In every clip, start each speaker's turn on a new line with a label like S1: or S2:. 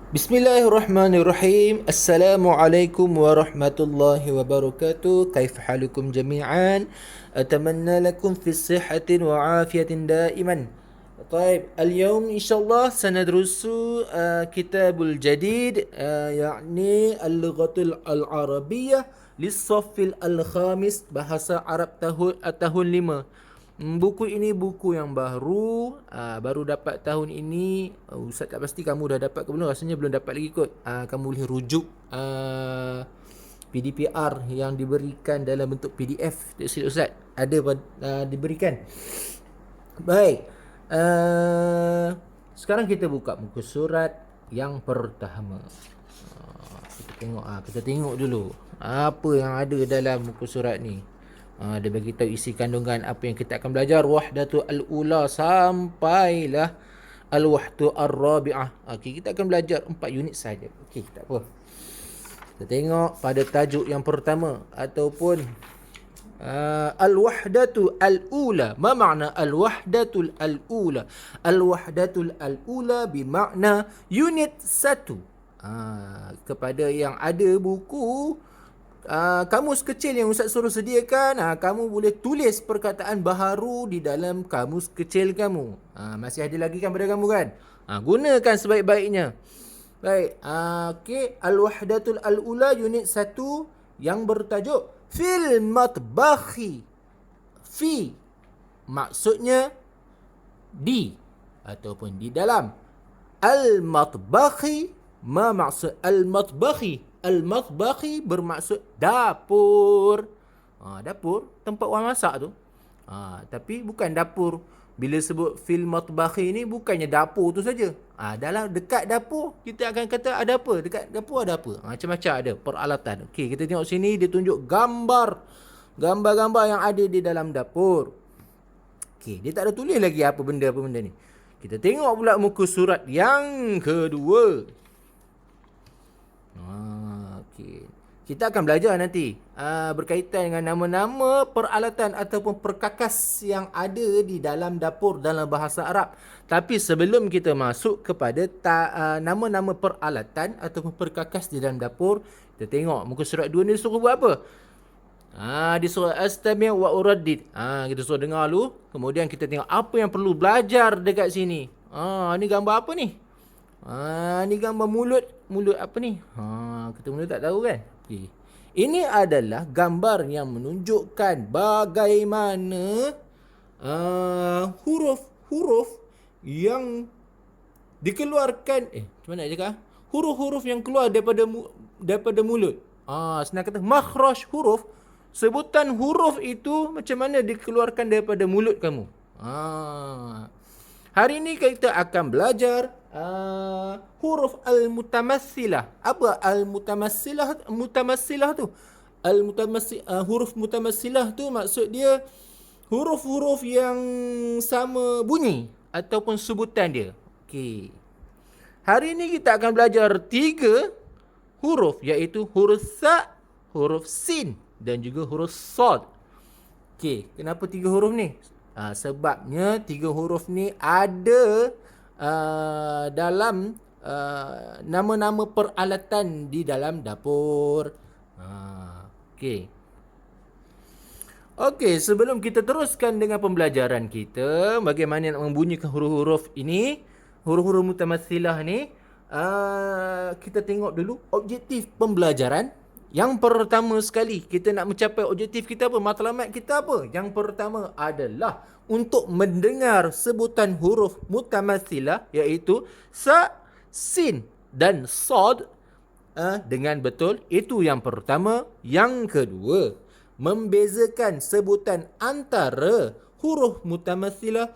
S1: Bismillahirrahmanirrahim. Assalamualaikum warahmatullahi wabarakatuh. Kaif halukum jami'an? Atamanna lakum fi sihhatin wa afiyatin daiman. طيب اليوم إن شاء الله سندرس كتاب الجديد يعني اللغة العربية للصف الخامس bahasa Arab tahun 5. Buku ini buku yang baru, baru dapat tahun ini. Ustaz tak pasti kamu dah dapat ke belum, rasanya belum dapat lagi kot. Kamu boleh rujuk PDPR yang diberikan dalam bentuk PDF. Ustaz ada diberikan. Baik, sekarang kita buka muka surat yang pertama. Kita tengok dulu apa yang ada dalam muka surat ni. Dia bagi tahu isi kandungan apa yang kita akan belajar. Wahdatu al-ula sampailah al-wahdatu ar-rabi'ah. Okey, kita akan belajar 4 unit saja. Okey, tak apa. Kita tengok pada tajuk yang pertama ataupun al-wahdatu al-ula. Ma makna al-wahdatu al-ula? Al-wahdatu al-ula bermakna unit 1. Kepada yang ada buku kamus kecil yang Ustaz suruh sediakan, kamu boleh tulis perkataan baharu di dalam kamus kecil kamu. Masih ada lagi kan pada kamu kan? Gunakan sebaik-baiknya. Baik, okey, al-wahdatul al-ula unit 1 yang bertajuk fil matbakhi. Fi maksudnya di ataupun di dalam. Al-matbakhi, ma maksud al-matbakhi? Al-matbakhi bermaksud dapur. Dapur, tempat orang masak tu. Tapi bukan dapur. Bila sebut fil matbakhi ni bukannya dapur tu saja. Dalam dekat dapur kita akan kata ada apa? Dekat dapur ada apa? Macam-macam ada peralatan. Okey, kita tengok sini dia tunjuk gambar. Gambar-gambar yang ada di dalam dapur. Okey, dia tak ada tulis lagi apa benda ni. Kita tengok pula muka surat yang kedua. Okay. Kita akan belajar nanti berkaitan dengan nama-nama peralatan ataupun perkakas yang ada di dalam dapur dalam bahasa Arab. Tapi sebelum kita masuk kepada nama-nama peralatan ataupun perkakas di dalam dapur, kita tengok muka surat 2 ni disuruh buat apa? Disuruh astami' wa uraddid. Kita suruh dengar dulu, kemudian kita tengok apa yang perlu belajar dekat sini. Ni gambar apa ni? Ni gambar mulut apa ni? Kita mula tak tahu kan? Okay. Ini adalah gambar yang menunjukkan bagaimana huruf-huruf yang dikeluarkan. Macam mana nak cakap? Huruf-huruf yang keluar daripada mulut. Senang kata makhraj huruf. Sebutan huruf itu macam mana dikeluarkan daripada mulut kamu. Hari ini kita akan belajar huruf al-mutamassilah. Apa al-mutamassilah? Mutamassilah tu. Huruf mutamassilah tu maksud dia huruf-huruf yang sama bunyi ataupun sebutan dia. Okey. Hari ini kita akan belajar 3 huruf, iaitu huruf sa, huruf sin dan juga huruf sad. Okey, kenapa 3 huruf ni? Sebabnya 3 huruf ni ada dalam nama-nama peralatan di dalam dapur. Okey, sebelum kita teruskan dengan pembelajaran kita, bagaimana nak membunyikan huruf-huruf ini, huruf-huruf mutamassilah ni, kita tengok dulu objektif pembelajaran. Yang pertama sekali, kita nak mencapai objektif kita apa? Matlamat kita apa? Yang pertama adalah untuk mendengar sebutan huruf mutamassilah, iaitu sa, sin dan sad dengan betul. Itu yang pertama. Yang kedua, membezakan sebutan antara huruf mutamassilah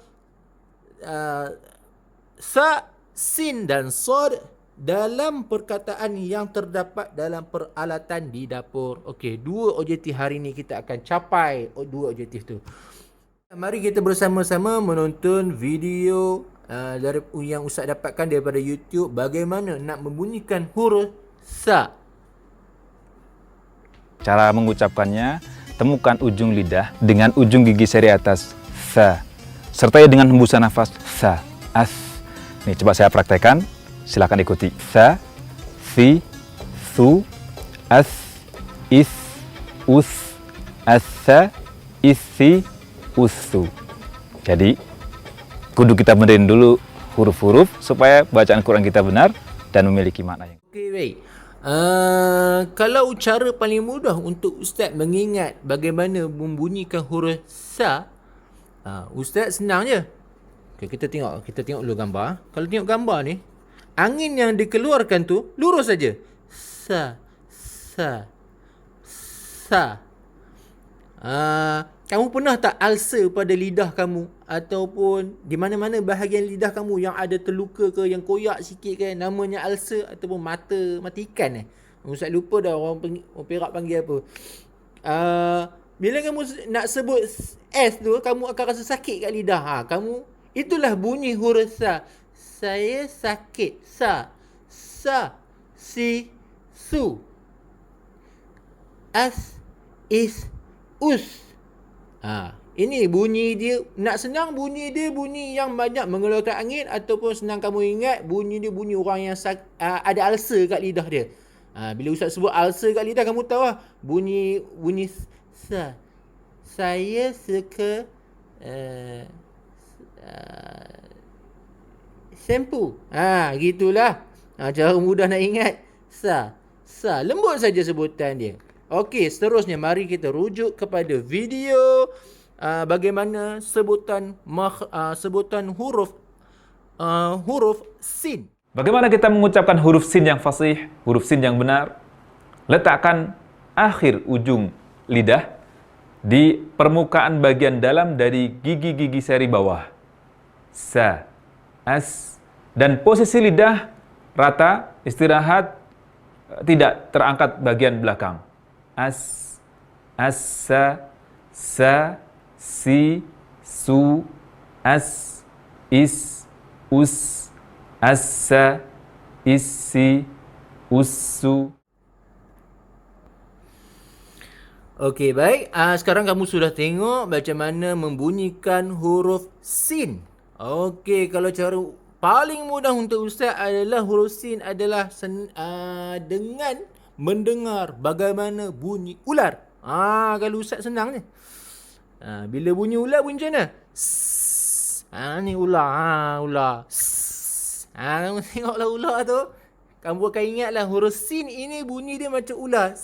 S1: sa, sin dan sad dalam perkataan yang terdapat dalam peralatan di dapur. Okey, 2 objektif hari ini kita akan capai 2 objektif tu. Mari kita bersama-sama menonton video dari yang Ustaz dapatkan daripada YouTube, bagaimana nak membunyikan huruf sa.
S2: Cara mengucapkannya, temukan ujung lidah dengan ujung gigi seri atas sa. Sertai dengan hembusan nafas sa, as. Nih, coba saya praktekkan. Silakan ikuti. Sa, si, su, as, is, us, asa, isi, usu. Jadi, kudu kita benerin dulu huruf-huruf supaya bacaan Quran kita benar dan memiliki makna yang.
S1: Okey, baik. Kalau cara paling mudah untuk Ustaz mengingat bagaimana membunyikan huruf sa, Ustaz senang je. Okay, kita tengok dulu gambar. Kalau tengok gambar ni, angin yang dikeluarkan tu lurus saja. Sa, sa, sa. Kamu pernah tak ulcer pada lidah kamu ataupun di mana-mana bahagian lidah kamu yang ada terluka ke, yang koyak sikit ke, namanya ulcer ataupun mata ikan Ustaz lupa dah orang Perak panggil apa. Bila kamu nak sebut S tu, kamu akan rasa sakit kat lidah. Kamu itulah bunyi huruf sa. Saya sakit. Sa, sa, si, su, as, is, us. Ini bunyi dia. Nak senang bunyi dia bunyi yang banyak mengeluarkan angin, ataupun senang kamu ingat bunyi dia bunyi orang yang ada ulcer kat lidah dia. Bila Ustaz sebut ulcer kat lidah, kamu tahu lah bunyi sa. Saya suka shampoo. Gitulah. Cara mudah nak ingat. Sa. Lembut saja sebutan dia. Okey, seterusnya mari kita rujuk kepada video bagaimana sebutan huruf sin.
S2: Bagaimana kita mengucapkan huruf sin yang fasih, huruf sin yang benar? Letakkan akhir ujung lidah di permukaan bagian dalam dari gigi-gigi seri bawah. Sa, as, dan posisi lidah rata, istirahat, tidak terangkat bagian belakang. As, asa, sa, si, su, as, is, us, asa, isi, usu.
S1: Okey, baik. Sekarang kamu sudah tengok macam mana membunyikan huruf sin. Okey, kalau cara paling mudah untuk Ustaz adalah huruf sin adalah dengan mendengar bagaimana bunyi ular. Kalau Ustaz senang ni. Bila bunyi ular bunyi macam mana? Ni ular. Ular. Kamu tengoklah ular tu. Kamu akan ingatlah huruf sin ini bunyi dia macam ular.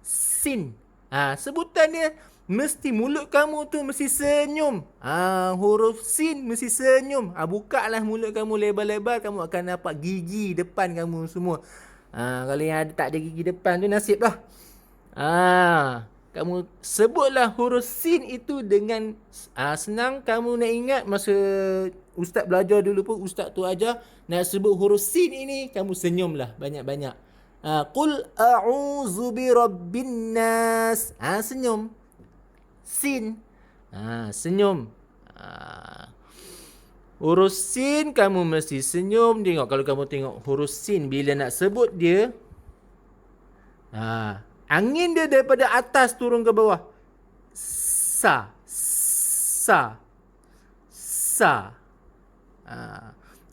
S1: Sin. Sebutan dia mesti mulut kamu tu mesti senyum. Huruf sin mesti senyum. Buka lah mulut kamu lebar-lebar, kamu akan nampak gigi depan kamu semua. Kalau yang tak ada gigi depan tu nasib lah. Kamu sebutlah huruf sin itu dengan senang. Kamu nak ingat masa Ustaz belajar dulu pun, Ustaz tu ajar nak sebut huruf sin ini, kamu senyumlah banyak-banyak. Qul a'udzu birabbin nas. Senyum. Sin. Senyum. Huruf sin kamu mesti senyum. Tengok, kalau kamu tengok huruf sin bila nak sebut dia, angin dia daripada atas turun ke bawah. Sa.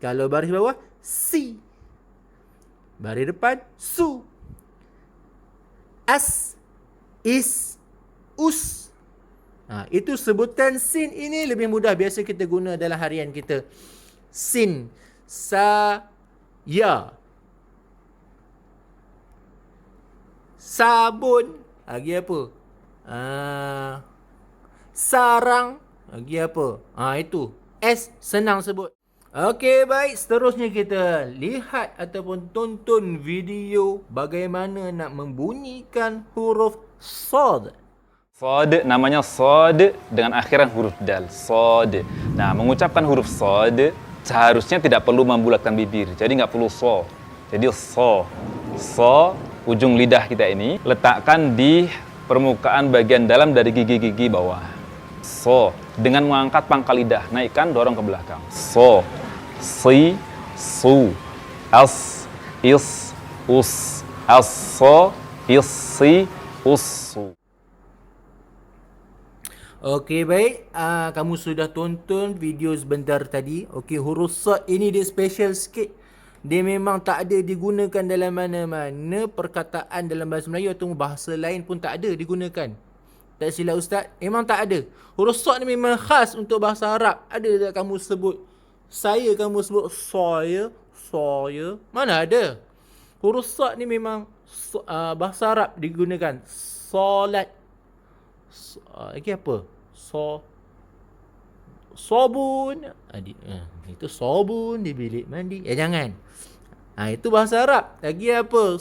S1: Kalau baris bawah, si. Baris depan, su. As, is, us. Itu sebutan sin ini lebih mudah. Biasa kita guna dalam harian kita. Sin. Sa, ya. Sabun. Lagi apa? Sarang. Lagi apa? Itu. S senang sebut. Okey, baik. Seterusnya kita lihat ataupun tonton video bagaimana nak membunyikan huruf sad.
S2: Sad, namanya sad dengan akhiran huruf dal. Sad. Nah, mengucapkan huruf sad seharusnya tidak perlu membulatkan bibir. Jadi nggak perlu so. Jadi so. So, ujung lidah kita ini letakkan di permukaan bagian dalam dari gigi-gigi bawah. So, dengan mengangkat pangkal lidah, naikkan, dorong ke belakang. So, si, su, as, is, us, aso, isi, usu.
S1: Okey, baik. Kamu sudah tonton video sebentar tadi. Okey, huruf sad ini dia special sikit. Dia memang tak ada digunakan dalam mana-mana perkataan dalam bahasa Melayu atau bahasa lain pun tak ada digunakan. Tak silap Ustaz, memang tak ada. Huruf Sad ni memang khas untuk bahasa Arab. Ada tak kamu sebut saya, kamu sebut saya? Mana ada? Huruf Sad ni memang bahasa Arab digunakan. Solat. Lagi apa? Sabun. Itu sabun di bilik mandi. Jangan. Itu bahasa Arab. Lagi apa?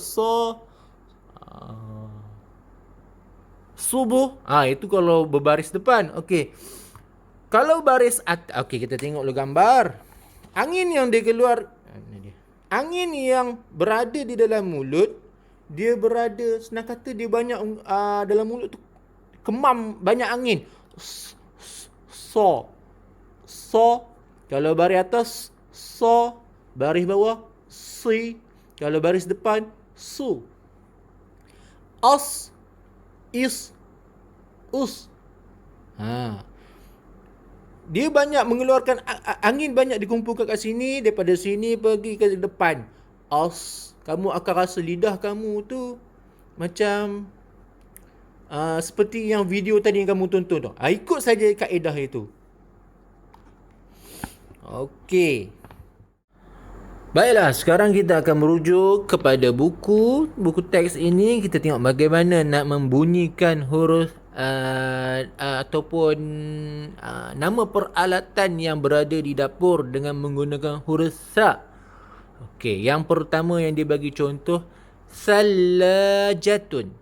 S1: Subuh. Itu kalau berbaris depan. Okey. Kalau baris okey, kita tengok dulu gambar. Angin yang dia keluar, angin yang berada di dalam mulut, dia berada, senang kata dia banyak dalam mulut tu kemam banyak angin. So. Kalau baris atas so, baris bawah si, kalau baris depan su. As, is, us. Dia banyak mengeluarkan angin, banyak dikumpulkan kat sini, daripada sini pergi ke depan. As, kamu akan rasa lidah kamu tu macam seperti yang video tadi yang kamu tonton tu. Ikut saja kaedah itu. Okey. Baiklah, sekarang kita akan merujuk kepada buku teks ini. Kita tengok bagaimana nak membunyikan huruf ataupun nama peralatan yang berada di dapur dengan menggunakan huruf sa. Okey, yang pertama yang dia bagi contoh, salajatun.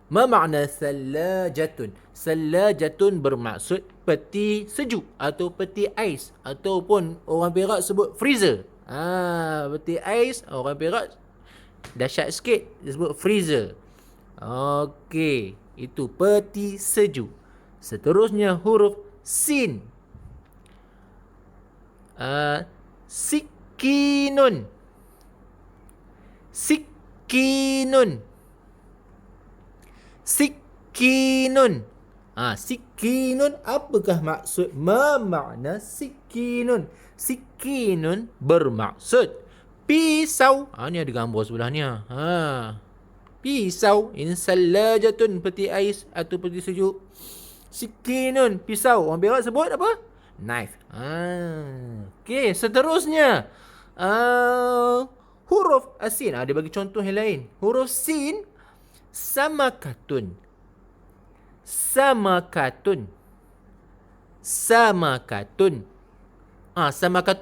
S1: Ma makna salajatun? Salajatun bermaksud peti sejuk atau peti ais, ataupun orang Perak sebut freezer. Peti ais, orang Perak dahsyat sikit dia sebut freezer. Okey, itu peti sejuk. Seterusnya huruf sin. Sikinun. Sikinun, apakah maksud makna sikinun? Sikinun bermaksud pisau. Ni ada gambar sebelah ni. Pisau. Ini salajatun, peti ais atau peti sejuk. Sikinun, pisau. Orang Perak sebut apa? Knife. Okey, seterusnya huruf sin. Dia bagi contoh yang lain. Huruf sin, samakatun. Samakatun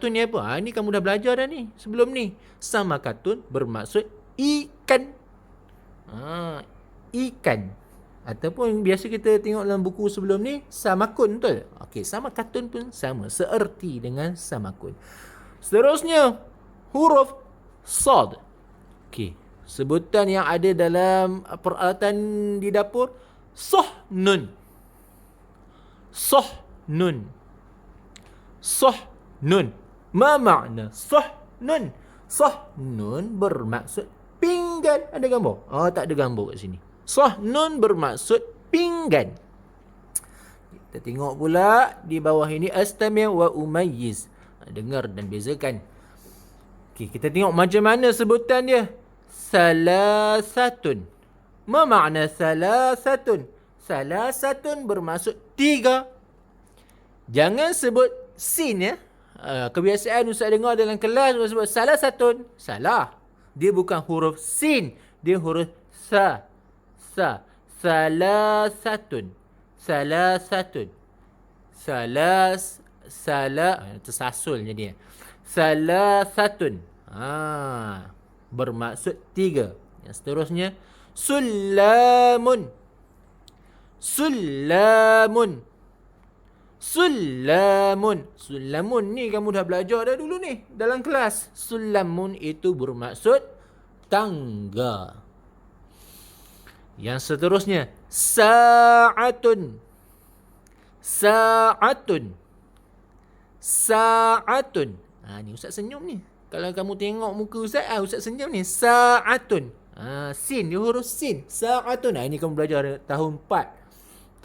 S1: ni apa? Ni kamu dah belajar dah ni sebelum ni. Samakatun bermaksud ikan. Ikan. Ataupun biasa kita tengok dalam buku sebelum ni, samakun, betul? Okey, samakatun pun sama, seerti dengan samakun. Seterusnya huruf sad. Okey, sebutan yang ada dalam peralatan di dapur, sahnun. Ma makna sahnun? Sahnun bermaksud pinggan. Ada gambar? Tak ada gambar kat sini. Sahnun bermaksud pinggan. Kita tengok pula di bawah ini, astami' wa umayyiz. Dengar dan bezakan. Okey, kita tengok macam mana sebutan dia. Salasatun. Ma makna salasatun? Salasatun bermaksud tiga. Jangan sebut sin ya. Kebiasaan Ustaz dengar dalam kelas Ustaz sebut salasatun. Salah. Dia bukan huruf sin, dia huruf sa. Salasatun. Tersasul jadi. Salasatun. Bermaksud tiga. Yang seterusnya, sulamun. Sulamun ni kamu dah belajar dah dulu ni dalam kelas. Sulamun itu bermaksud tangga. Yang seterusnya, sa'atun. Ni Ustaz senyum ni. Kalau kamu tengok muka Ustaz, Ustaz senyum ni. Sa'atun. Sin, dia huruf sin. Sa'atun. Ini kamu belajar tahun 4.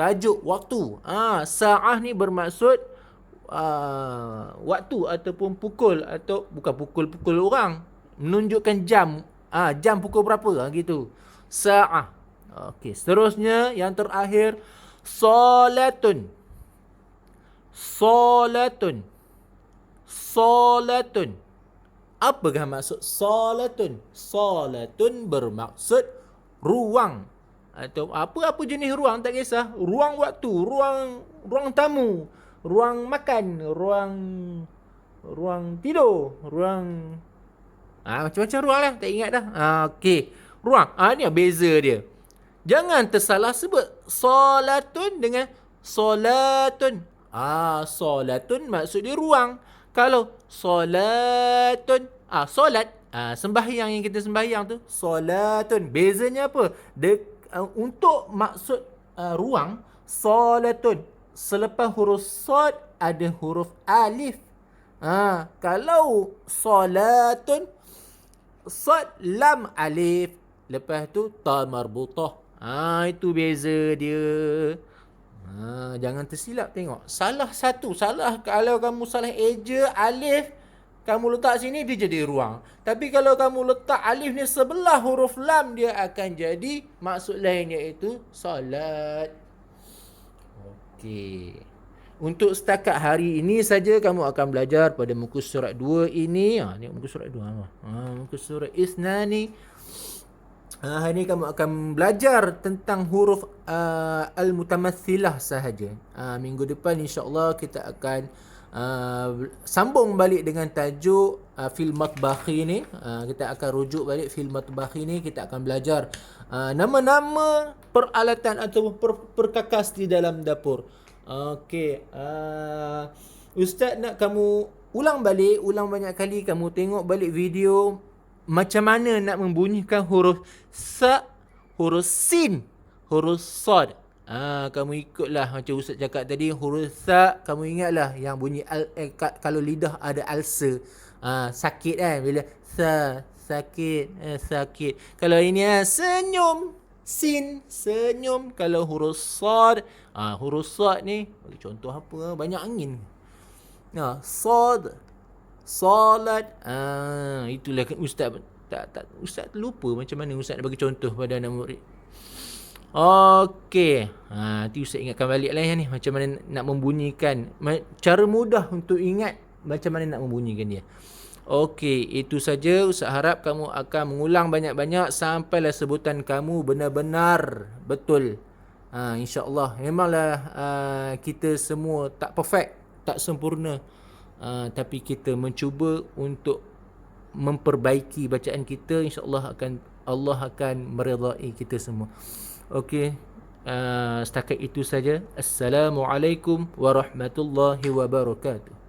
S1: tajuk waktu. Sa'ah ni bermaksud waktu ataupun pukul, atau bukan pukul-pukul orang, menunjukkan jam. Jam pukul berapa gitu. Sa'ah. Okey, seterusnya yang terakhir, salatun. Salatun. Salatun. Apakah maksud salatun? Salatun bermaksud ruang, atau apa-apa jenis ruang, tak kisah. Ruang waktu, ruang tamu, ruang makan, ruang tidur, ruang macam-macam ruang lah, tak ingat dah. Okey. Ruang. Ni beza dia. Jangan tersalah sebut solatun dengan solatun. Solatun maksud dia ruang. Kalau solatun, solat, sembahyang yang kita sembahyang tu, solatun. Bezanya apa? Untuk maksud ruang, solatun. Selepas huruf sod ada huruf alif. Kalau solatun, sod lam alif, lepas tu ta marbutah. Itu beza dia. Jangan tersilap, tengok. Salah kalau kamu salah eja alif, kamu letak sini, dia jadi ruang. Tapi kalau kamu letak alif ni sebelah huruf lam, dia akan jadi maksud lain, iaitu salat. Okey. Untuk setakat hari ini saja kamu akan belajar pada muka surat 2 ini. Ni muka surat 2 apa? Muka surat Isnani. Hari ini kamu akan belajar tentang huruf al-mutamassilah sahaja. Minggu depan insya-Allah kita akan sambung balik dengan tajuk fil matbakhi ni. Kita akan rujuk balik fil matbakhi ni. Kita akan belajar nama-nama peralatan atau perkakas di dalam dapur. Okey. Ustaz nak kamu ulang banyak kali. Kamu tengok balik video macam mana nak membunyikan huruf sa, huruf sin, huruf sad. Kamu ikutlah macam Ustaz cakap tadi, huruf sa kamu ingatlah yang bunyi kalau lidah ada ulcer, sakit kan, bila sa sakit, sakit. Kalau ini senyum, sin, senyum. Kalau huruf sad, huruf sad ni bagi contoh apa, banyak angin. Sad, salat. Itulah kan Ustaz Ustaz lupa macam mana Ustaz nak bagi contoh pada anak murid. Okey. Nanti Ustaz ingatkan balik lah ni, macam mana nak membunyikan, cara mudah untuk ingat macam mana nak membunyikan dia. Okey, itu saja. Ustaz harap kamu akan mengulang banyak-banyak sampailah sebutan kamu benar-benar betul. InsyaAllah. Memanglah kita semua tak perfect, tak sempurna. Tapi kita mencuba untuk memperbaiki bacaan kita. InsyaAllah Allah akan meredai kita semua. Okey, setakat itu saja. Assalamualaikum warahmatullahi wabarakatuh.